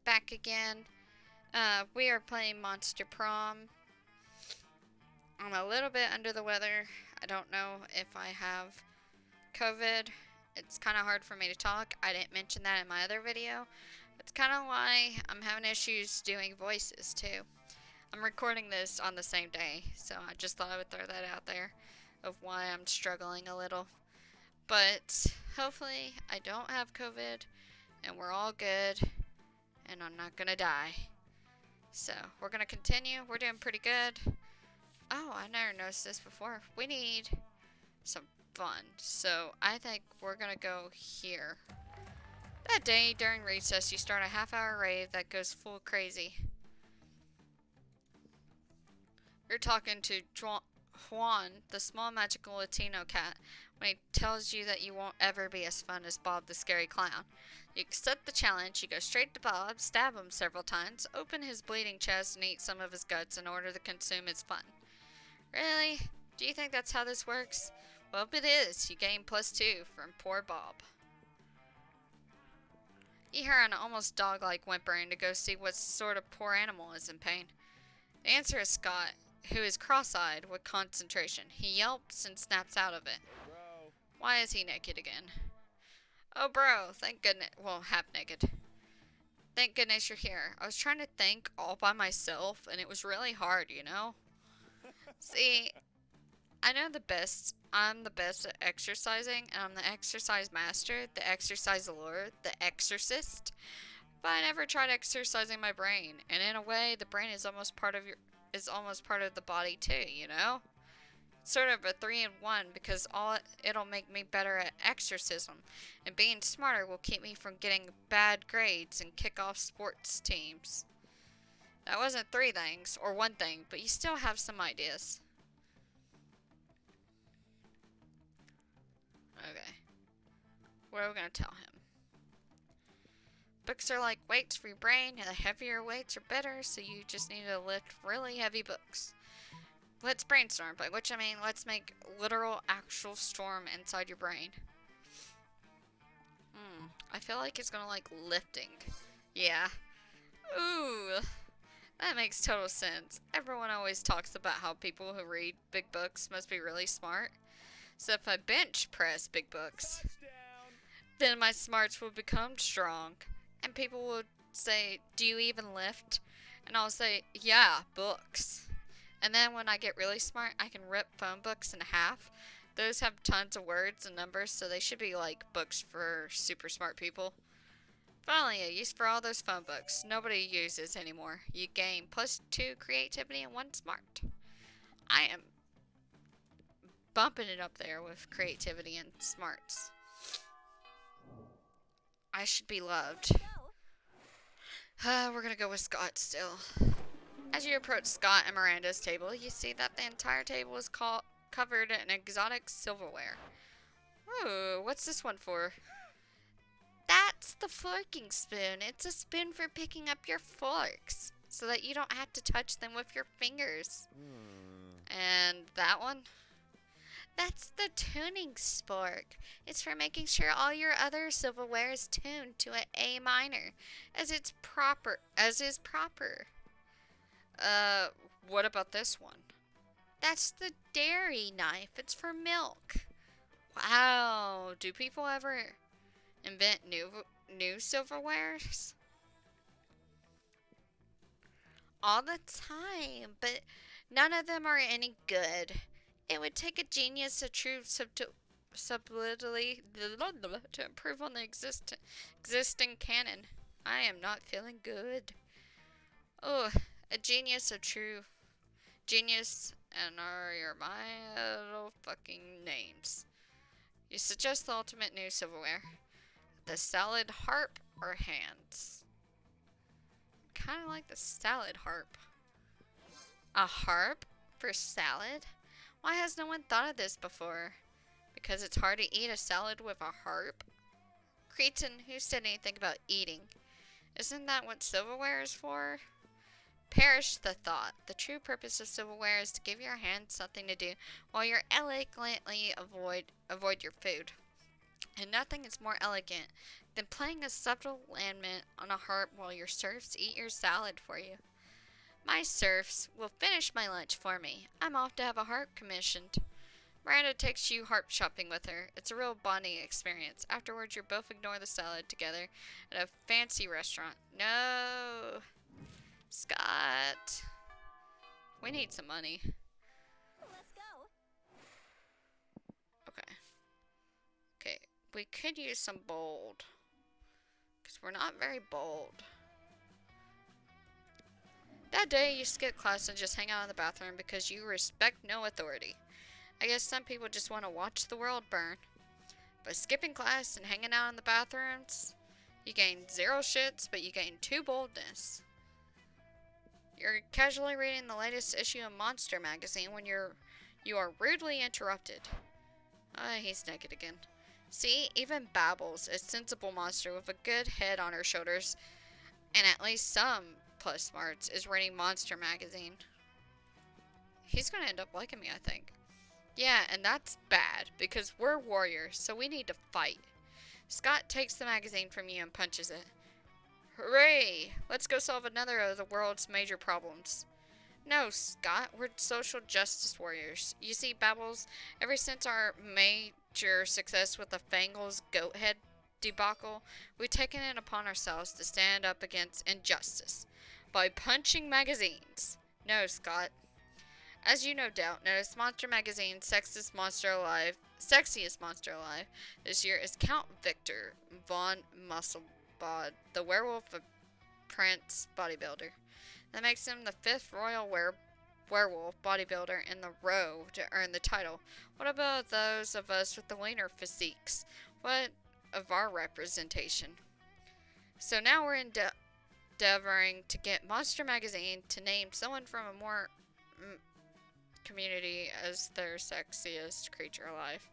back again. We are playing Monster Prom. I'm a little bit under the weather. I don't know if I have COVID. It's kind of hard for me to talk. I didn't mention that in my other video. That's kind of why I'm having issues doing voices too. I'm recording this on the same day, so I just thought I would throw that out there of why I'm struggling a little. But hopefully I don't have COVID and we're all good and I'm not gonna die. So we're gonna continue. We're doing pretty good. Oh, I never noticed this before. We need some fun. So I think we're gonna go here. That day during recess, you start a half-hour rave that goes full crazy. You're talking to Juan, the small magical Latino cat, when he tells you that you won't ever be as fun as Bob the scary clown. You accept the challenge, you go straight to Bob, stab him several times, open his bleeding chest and eat some of his guts in order to consume his fun. Really? Do you think that's how this works? Well, if it is, you gain +2 from poor Bob. You hear an almost dog-like whimpering to go see what sort of poor animal is in pain. The answer is Scott, who is cross-eyed with concentration. He yelps and snaps out of it. Bro. Why is he naked again? Oh, bro, thank goodness. Well, half naked. Thank goodness you're here. I was trying to think all by myself, and it was really hard, you know? See, I know the best. I'm the best at exercising, and I'm the exercise master, the exercise lord, the exorcist. But I never tried exercising my brain, and in a way, the brain is almost part of the body too, you know? Sort of a 3-in-1 because it'll make me better at exorcism, and being smarter will keep me from getting bad grades and kick off sports teams. That wasn't 3 things, or 1 thing, but you still have some ideas. Okay. What are we gonna tell him? Books are like weights for your brain, and the heavier weights are better, so you just need to lift really heavy books. Let's brainstorm, by which I mean let's make literal actual storm inside your brain. I feel like it's gonna like lifting. Yeah. Ooh. That makes total sense. Everyone always talks about how people who read big books must be really smart. So if I bench press big books, Touchdown. then my smarts will become strong. And people would say, do you even lift? And I'll say, yeah, books. And then when I get really smart, I can rip phone books in half. Those have tons of words and numbers, so they should be like books for super smart people. Finally, a use for all those phone books. Nobody uses anymore. You gain +2 creativity and 1 smart. I am bumping it up there with creativity and smarts. I should be loved. We're gonna go with Scott still. As you approach Scott and Miranda's table, you see that the entire table is covered in exotic silverware. Ooh, what's this one for? That's the forking spoon. It's a spoon for picking up your forks, so that you don't have to touch them with your fingers. And that one? That's the tuning spork. It's for making sure all your other silverware is tuned to an A minor, as is proper. What about this one? That's the dairy knife. It's for milk. Wow, do people ever invent new silverwares? All the time, but none of them are any good. It would take a genius of true subtlety to improve on the existing canon. I am not feeling good. Oh, a genius of true genius and are your middle fucking names. You suggest the ultimate new silverware. The salad harp or hands? Kind of like the salad harp. A harp for salad? Why has no one thought of this before? Because it's hard to eat a salad with a harp? Cretan, who said anything about eating? Isn't that what silverware is for? Perish the thought. The true purpose of silverware is to give your hands something to do while you elegantly avoid your food. And nothing is more elegant than playing a subtle lament on a harp while your serfs eat your salad for you. My serfs will finish my lunch for me. I'm off to have a harp commissioned. Miranda takes you harp shopping with her. It's a real bonding experience. Afterwards, you both ignore the salad together at a fancy restaurant. No, Scott. We need some money. Let's go. Okay. Okay, we could use some bold. Because we're not very bold. That day, you skip class and just hang out in the bathroom because you respect no authority. I guess some people just want to watch the world burn. By skipping class and hanging out in the bathrooms, you gain 0 shits, but you gain 2 boldness. You're casually reading the latest issue of Monster magazine when you are rudely interrupted. He's naked again. See, even Babbles, a sensible monster with a good head on her shoulders, and at least some plus smarts, is reading Monster magazine. He's gonna end up liking me, I think. Yeah, and that's bad, because we're warriors, so we need to fight. Scott takes the magazine from you and punches it. Hooray! Let's go solve another of the world's major problems. No, Scott, we're social justice warriors. You see, Babbles, ever since our major success with the Fangles goat head debacle, we've taken it upon ourselves to stand up against injustice by punching magazines. No, Scott. As you no doubt noticed, Monster Magazine's sexiest monster alive this year is Count Victor von Musselbod, the werewolf of Prince bodybuilder. That makes him the 5th royal werewolf bodybuilder in the row to earn the title. What about those of us with the leaner physiques? What of our representation? So now we're endeavoring to get Monster Magazine to name someone from a more community as their sexiest creature alive.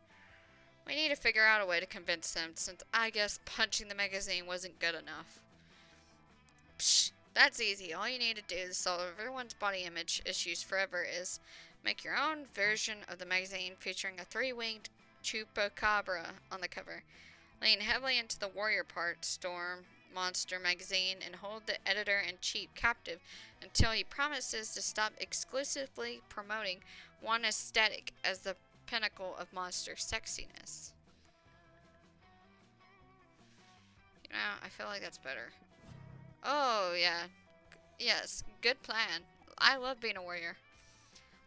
We need to figure out a way to convince them, since I guess punching the magazine wasn't good enough. Psh, that's easy. All you need to do to solve everyone's body image issues forever is make your own version of the magazine featuring a 3-winged chupacabra on the cover. Lean heavily into the warrior part, storm Monster Magazine, and hold the editor-in-chief captive until he promises to stop exclusively promoting one aesthetic as the pinnacle of monster sexiness. You know, I feel like that's better. Oh, yeah. Yes, good plan. I love being a warrior.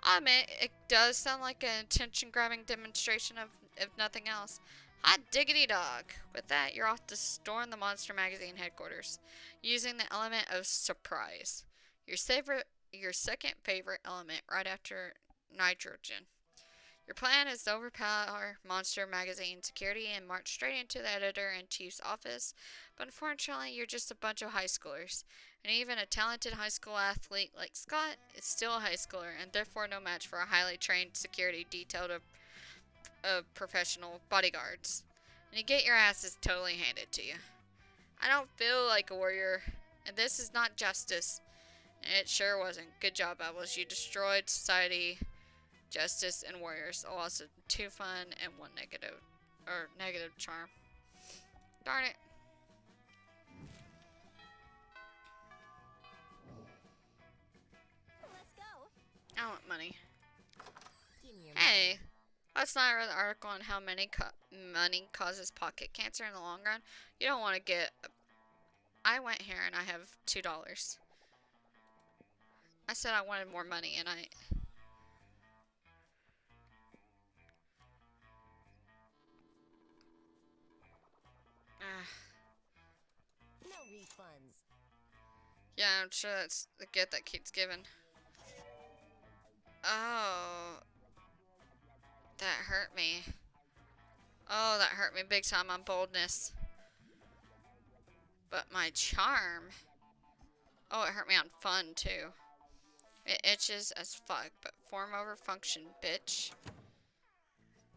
I'll admit, it does sound like an attention-grabbing demonstration of, if nothing else. Hot diggity dog. With that, you're off to storm the Monster Magazine headquarters, using the element of surprise. Your second favorite element right after nitrogen. Your plan is to overpower Monster Magazine security and march straight into the editor-in-chief's office, but unfortunately, you're just a bunch of high schoolers. And even a talented high school athlete like Scott is still a high schooler, and therefore no match for a highly trained security detail of professional bodyguards. And you get your asses totally handed to you. I don't feel like a warrior, and this is not justice. And it sure wasn't. Good job, Bubbles. You destroyed society, justice, and warriors. A loss of 2 fun and 1 negative charm. Darn it. Let's go. I want money. Give me your Hey, money. last night I read an article on how money causes pocket cancer in the long run. You don't want to get... I went here and I have $2. I said I wanted more money and I... No refunds. Yeah, I'm sure that's the gift that keeps giving. Oh, that hurt me. Oh, that hurt me big time on boldness. But my charm... Oh, it hurt me on fun, too. It itches as fuck, but form over function, bitch.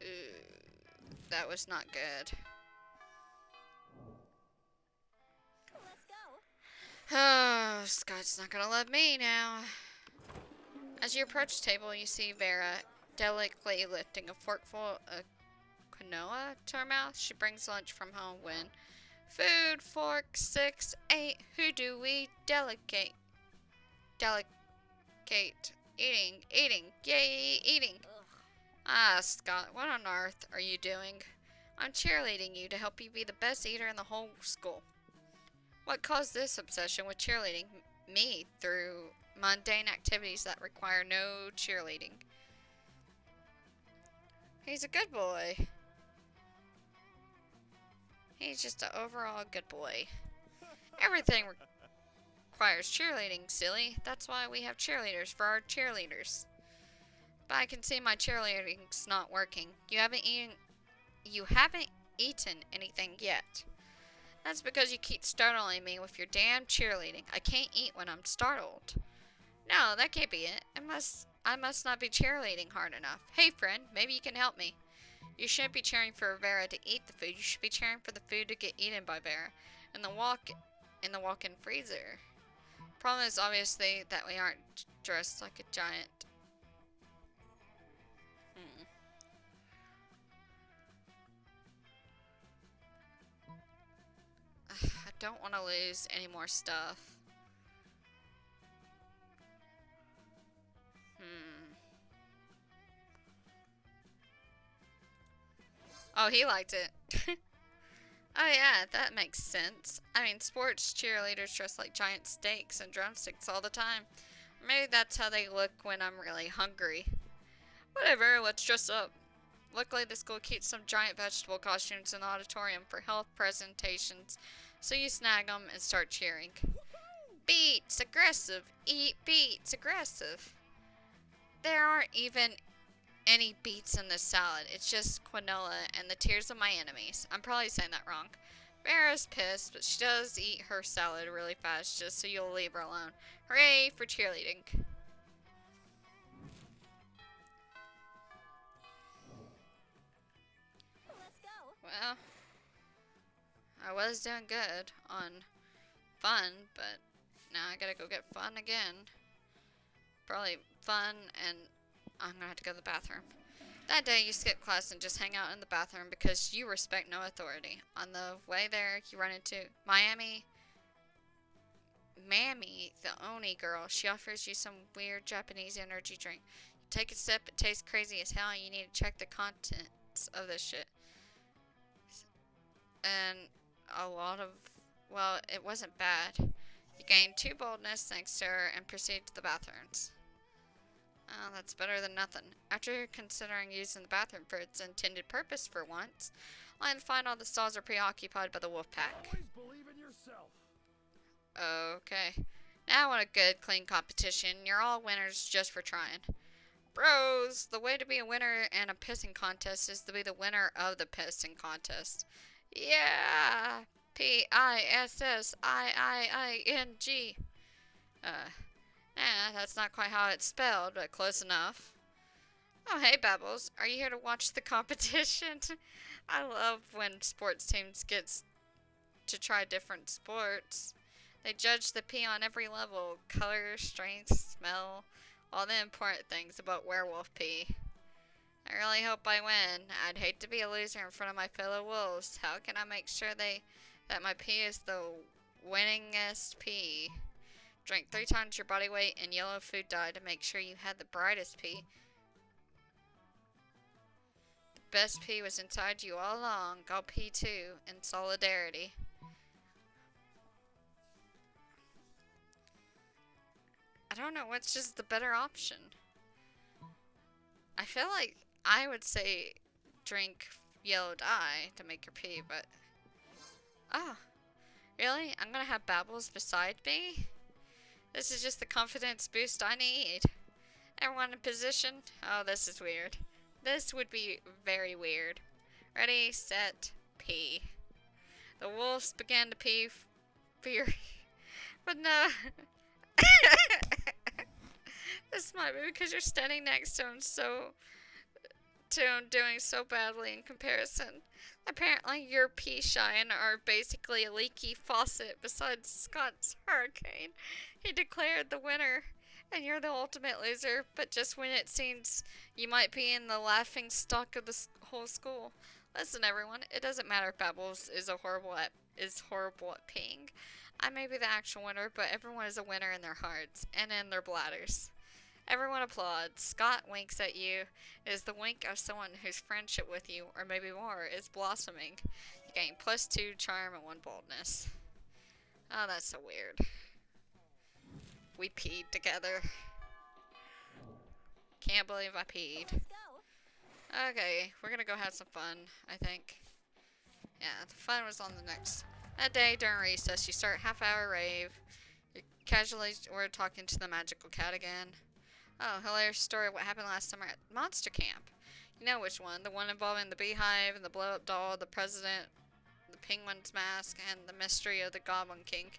Ooh, that was not good. Let's go. Oh, Scott's not gonna love me now. As you approach the table, you see Vera delicately lifting a forkful of quinoa to her mouth. She brings lunch from home when Food, fork, 6, 8. Who do we delegate? Delegate. Eating, eating, yay, eating. Ugh. Ah, Scott, what on earth are you doing? I'm cheerleading you to help you be the best eater in the whole school. What caused this obsession with cheerleading me through mundane activities that require no cheerleading? He's a good boy. He's just an overall good boy. Everything requires cheerleading, silly. That's why we have cheerleaders for our cheerleaders. But I can see my cheerleading's not working. You haven't eaten anything yet. That's because you keep startling me with your damn cheerleading. I can't eat when I'm startled. No, that can't be it. I must not be cheerleading hard enough. Hey friend, maybe you can help me. You shouldn't be cheering for Vera to eat the food. You should be cheering for the food to get eaten by Vera. In the walk-in freezer. Problem is obviously that we aren't dressed like a giant. I don't want to lose any more stuff. Oh, he liked it. Oh yeah, that makes sense. I mean, sports cheerleaders dress like giant steaks and drumsticks all the time. Maybe that's how they look when I'm really hungry. Whatever, let's dress up. Luckily, the school keeps some giant vegetable costumes in the auditorium for health presentations, so you snag them and start cheering. Beets, aggressive. Eat beets, aggressive. There aren't even any beets in this salad. It's just quinoa and the tears of my enemies. I'm probably saying that wrong. Vera's pissed, but she does eat her salad really fast just so you'll leave her alone. Hooray for cheerleading. Let's go. Well, I was doing good on fun, but now I gotta go get fun again. Probably fun, and I'm gonna have to go to the bathroom. That day, you skip class and just hang out in the bathroom because you respect no authority. On the way there, you run into Mammy, the Oni girl. She offers you some weird Japanese energy drink. You take a sip, it tastes crazy as hell, and you need to check the contents of this shit. And a lot of, well, it wasn't bad. You gained 2 boldness thanks to her and proceed to the bathrooms. Oh, that's better than nothing. After considering using the bathroom for its intended purpose for once, I find all the stalls are preoccupied by the wolf pack. Always believe in yourself. Okay. Now I want a good, clean competition. You're all winners just for trying. Bros, the way to be a winner in a pissing contest is to be the winner of the pissing contest. Yeah! Pissing. That's not quite how it's spelled, but close enough. Oh, hey, Babbles. Are you here to watch the competition? I love when sports teams get to try different sports. They judge the pee on every level. Color, strength, smell. All the important things about werewolf pee. I really hope I win. I'd hate to be a loser in front of my fellow wolves. How can I make sure that my pee is the winningest pee? Drink 3 times your body weight in yellow food dye to make sure you had the brightest pee. The best pee was inside you all along. I'll pee too, in solidarity. I don't know what's just the better option. I feel like I would say drink yellow dye to make your pee, but... Oh, really? I'm gonna have Babbles beside me? This is just the confidence boost I need. Everyone in position? Oh, this is weird. This would be very weird. Ready, set, pee. The wolves began to pee but no. This might be because you're standing next to him doing so badly in comparison. Apparently, your pea shine are basically a leaky faucet besides Scott's hurricane. He declared the winner, and you're the ultimate loser, but just when it seems you might be in the laughing stock of the whole school. Listen, everyone, it doesn't matter if Babbles is a horrible at is horrible at peeing. I may be the actual winner, but everyone is a winner in their hearts and in their bladders. Everyone applauds. Scott winks at you. It is the wink of someone whose friendship with you, or maybe more, is blossoming. You gain +2 charm and 1 boldness. Oh, that's so weird. We peed together. Can't believe I peed. Let's go. Okay, we're gonna go have some fun, I think. Yeah, the fun was on the next. That day during recess, you start half-hour rave. You casually were talking to the magical cat again. Oh, hilarious story of what happened last summer at Monster Camp. You know which one. The one involving the beehive and the blow-up doll, the president, the penguin's mask, and the mystery of the Goblin King.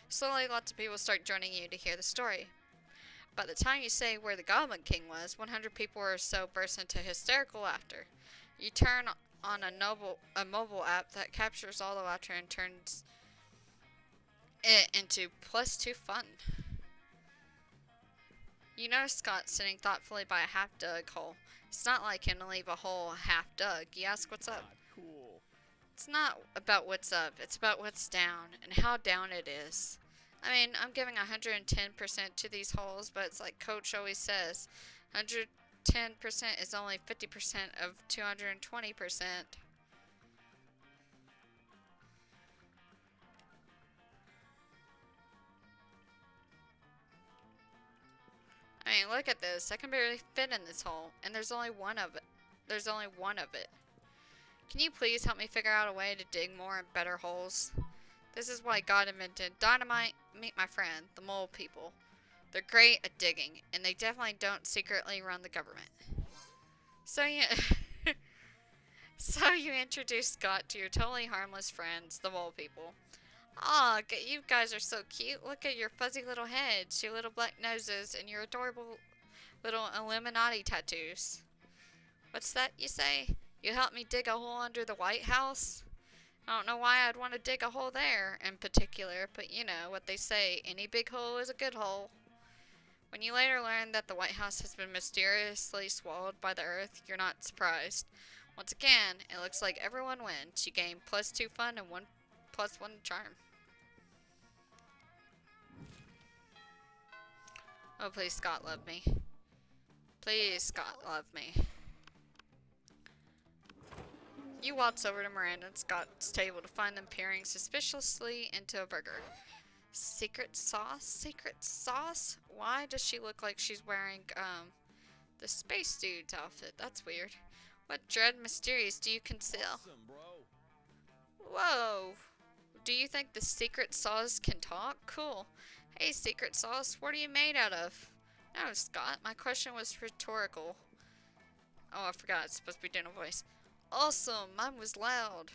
Slowly, lots of people start joining you to hear the story. By the time you say where the Goblin King was, 100 people or so burst into hysterical laughter. You turn on a mobile app that captures all the laughter and turns it into +2 fun. You notice Scott sitting thoughtfully by a half-dug hole. It's not like him to leave a hole half dug. You ask what's up. Cool. It's not about what's up, it's about what's down and how down it is. I mean, I'm giving 110% to these holes, but it's like Coach always says, 110% is only 50% of 220%. I mean, look at this. I can barely fit in this hole, and there's only one of it. Can you please help me figure out a way to dig more and better holes? This is why God invented dynamite. Meet my friend, the mole people. They're great at digging, and they definitely don't secretly run the government. So you, so you introduce Scott to your totally harmless friends, the mole people. Aw, you guys are so cute. Look at your fuzzy little heads, your little black noses, and your adorable little Illuminati tattoos. What's that you say? You helped me dig a hole under the White House? I don't know why I'd want to dig a hole there in particular, but you know what they say, any big hole is a good hole. When you later learn that the White House has been mysteriously swallowed by the earth, you're not surprised. Once again, it looks like everyone wins. You gain +2 fun and 1 +1 charm. Oh, please, Scott, love me. Please, Scott, love me. You waltz over to Miranda and Scott's table to find them peering suspiciously into a burger. Secret sauce? Secret sauce? Why does she look like she's wearing, the space dude's outfit? That's weird. What dread mysterious do you conceal? Awesome, bro. Whoa! Do you think the secret sauce can talk? Cool. Hey, secret sauce, what are you made out of? No, Scott, my question was rhetorical. Oh, I forgot, it's supposed to be doing a voice. Awesome, mine was loud.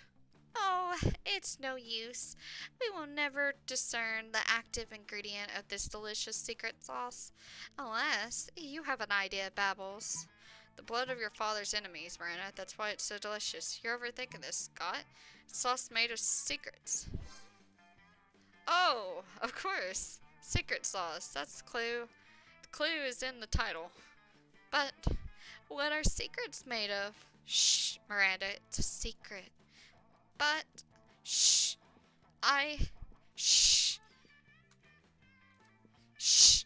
Oh, it's no use. We will never discern the active ingredient of this delicious secret sauce. Unless you have an idea, Babbles. The blood of your father's enemies, Miranda. That's why it's so delicious. You're overthinking this, Scott. It's sauce made of secrets. Oh, of course. Secret sauce. That's the clue. The clue is in the title. But what are secrets made of? Shh, Miranda. It's a secret. But shh. Shh. Shh.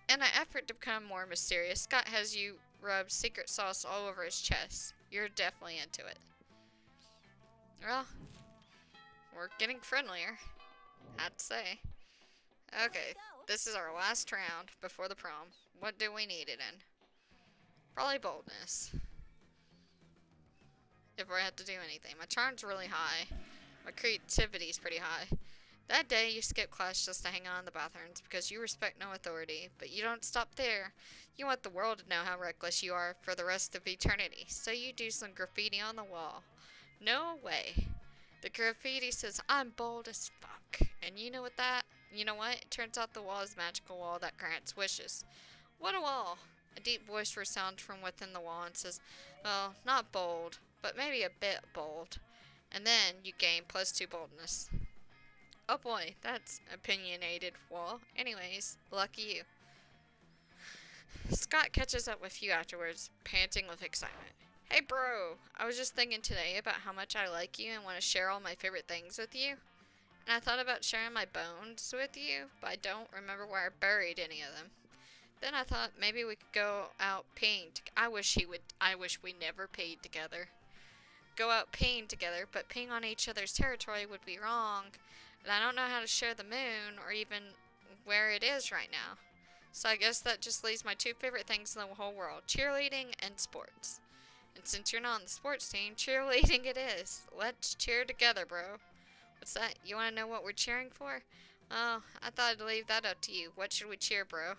In an effort to become more mysterious, Scott has you rub secret sauce all over his chest. You're definitely into it. Well, we're getting friendlier, I'd say. Okay, this is our last round before the prom. What do we need it in? Probably boldness. If I have to do anything. My charm's really high. My creativity's pretty high. That day, you skip class just to hang out in the bathrooms because you respect no authority. But you don't stop there. You want the world to know how reckless you are for the rest of eternity. So you do some graffiti on the wall. No way. The graffiti says, I'm bold as fuck. And you know what that? You know what? It turns out the wall is a magical wall that grants wishes. What a wall! A deep voice resounds from within the wall and says, well, not bold, but maybe a bit bold. And then you gain +2 boldness. Oh boy, that's opinionated wall. Anyways, lucky you. Scott catches up with you afterwards, panting with excitement. Hey, bro. I was just thinking today about how much I like you and want to share all my favorite things with you. And I thought about sharing my bones with you, but I don't remember where I buried any of them. Then I thought maybe we could go out peeing. I wish he would. I wish we never peed together. Go out peeing together, but peeing on each other's territory would be wrong. And I don't know how to share the moon or even where it is right now. So I guess that just leaves my two favorite things in the whole world, cheerleading and sports. And since you're not on the sports team, cheerleading it is. Let's cheer together, bro. What's that? You want to know what we're cheering for? Oh, I thought I'd leave that up to you. What should we cheer, bro?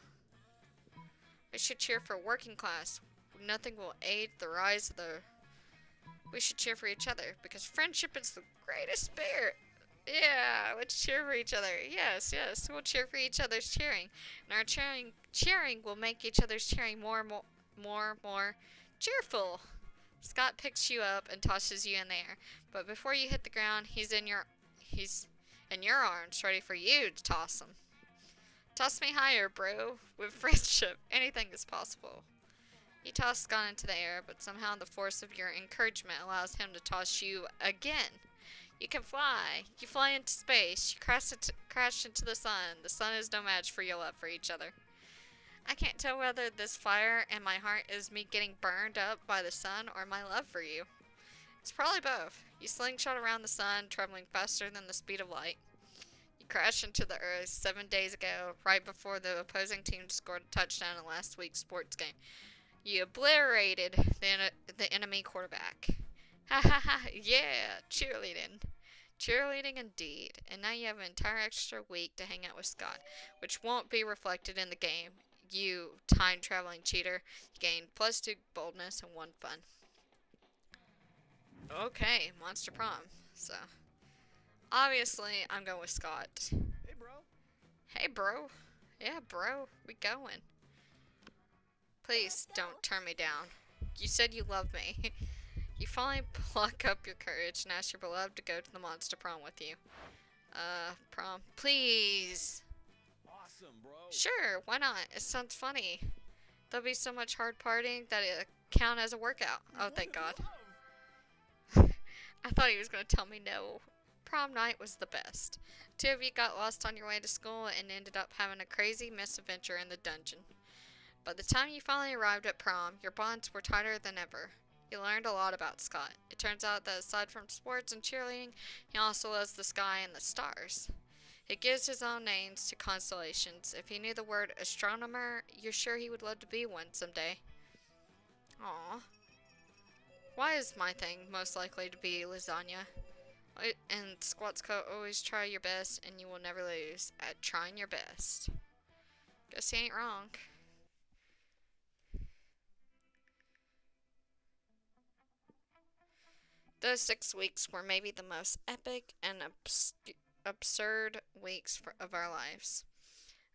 We should cheer for working class. Nothing will aid the rise of the... We should cheer for each other, because friendship is the greatest spirit. Yeah, let's cheer for each other. Yes, yes, we'll cheer for each other's cheering. And our cheering will make each other's cheering more cheerful. Scott picks you up and tosses you in the air, but before you hit the ground, he's in your arms, ready for you to toss him. Toss me higher, bro. With friendship, anything is possible. You toss Scott into the air, but somehow the force of your encouragement allows him to toss you again. You can fly. You fly into space. You crash into the sun. The sun is no match for your love for each other. I can't tell whether this fire in my heart is me getting burned up by the sun or my love for you. It's probably both. You slingshot around the sun, traveling faster than the speed of light. You crashed into the earth 7 days ago, right before the opposing team scored a touchdown in last week's sports game. You obliterated the enemy quarterback. Ha ha ha, yeah, cheerleading. Cheerleading indeed. And now you have an entire extra week to hang out with Scott, which won't be reflected in the game. You time-traveling cheater. You gained +2 boldness and 1 fun. Okay, Monster Prom. So, obviously, I'm going with Scott. Hey, bro. Hey, bro. Yeah, bro, we going. Please don't turn me down. You said you love me. You finally pluck up your courage and ask your beloved to go to the Monster Prom with you. Prom. Please. Awesome, bro. Sure, why not? It sounds funny. There'll be so much hard partying that it'll count as a workout. Oh, thank God. I thought he was going to tell me no. Prom night was the best. Two of you got lost on your way to school and ended up having a crazy misadventure in the dungeon. By the time you finally arrived at prom, your bonds were tighter than ever. You learned a lot about Scott. It turns out that aside from sports and cheerleading, he also loves the sky and the stars. He gives his own names to constellations. If he knew the word astronomer, you're sure he would love to be one someday. Aww. Why is my thing most likely to be lasagna? And Squat's coat, always try your best and you will never lose at trying your best. Guess he ain't wrong. Those 6 weeks were maybe the most epic and absurd weeks of our lives.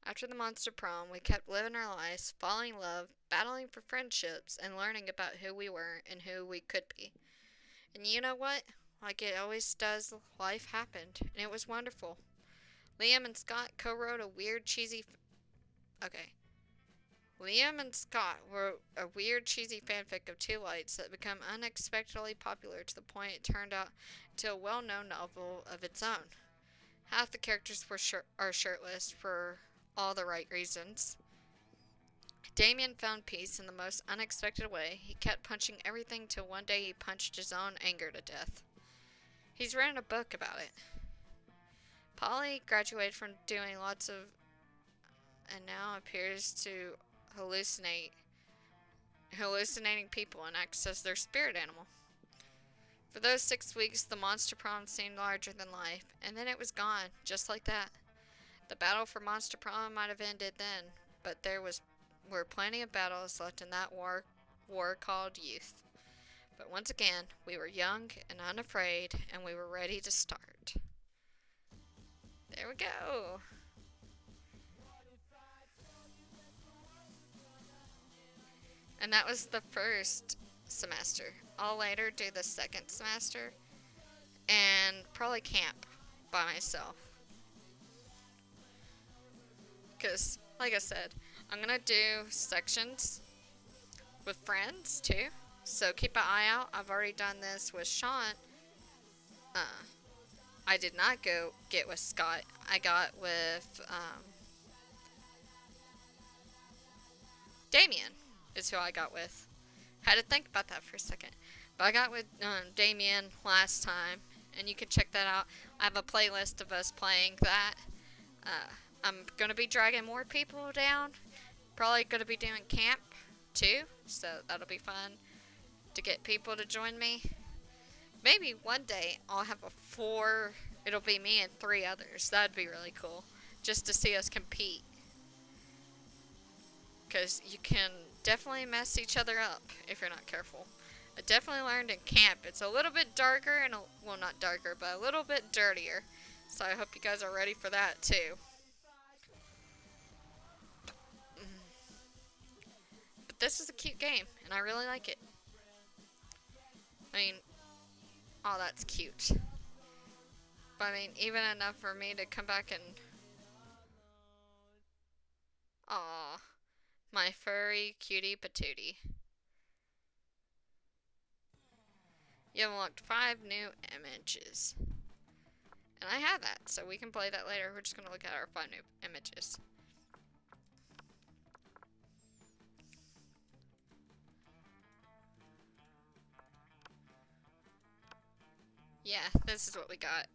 After the Monster Prom, we kept living our lives, falling in love, battling for friendships, and learning about who we were and who we could be. And you know what? Like it always does, life happened, and it was wonderful. Liam and Scott co-wrote a weird, cheesy... Okay. Liam and Scott wrote a weird, cheesy fanfic of two lights that became unexpectedly popular to the point it turned out into a well-known novel of its own. Half the characters are shirtless for all the right reasons. Damien found peace in the most unexpected way. He kept punching everything till one day he punched his own anger to death. He's written a book about it. Polly graduated from doing lots of... and now appears to hallucinating people and acts as their spirit animal. For those 6 weeks, the Monster Prom seemed larger than life, and then it was gone, just like that. The battle for Monster Prom might have ended then, but were plenty of battles left in that war called youth. But once again, we were young and unafraid, and we were ready to start. There we go. And that was the first semester. I'll later do the second semester and probably camp by myself. Because, like I said, I'm going to do sections with friends too. So keep an eye out. I've already done this with Sean. I did not go get with Scott. I got with Damien is who I got with. Had to think about that for a second. But I got with Damien last time, and you can check that out. I have a playlist of us playing that. I'm going to be dragging more people down. Probably going to be doing camp too, so that'll be fun to get people to join me. Maybe one day I'll have it'll be me and 3 others. That'd be really cool. Just to see us compete. Because you can definitely mess each other up if you're not careful. I definitely learned in camp. It's a little bit darker and, well, not darker, but a little bit dirtier. So I hope you guys are ready for that too. But this is a cute game, and I really like it. I mean, oh, that's cute. But I mean, even enough for me to come back and... Aw, my furry cutie patootie. You have unlocked 5 new images. And I have that, so we can play that later. We're just going to look at our 5 new images. Yeah, this is what we got.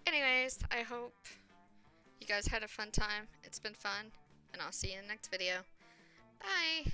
Anyways, I hope you guys had a fun time. It's been fun, and I'll see you in the next video. Bye!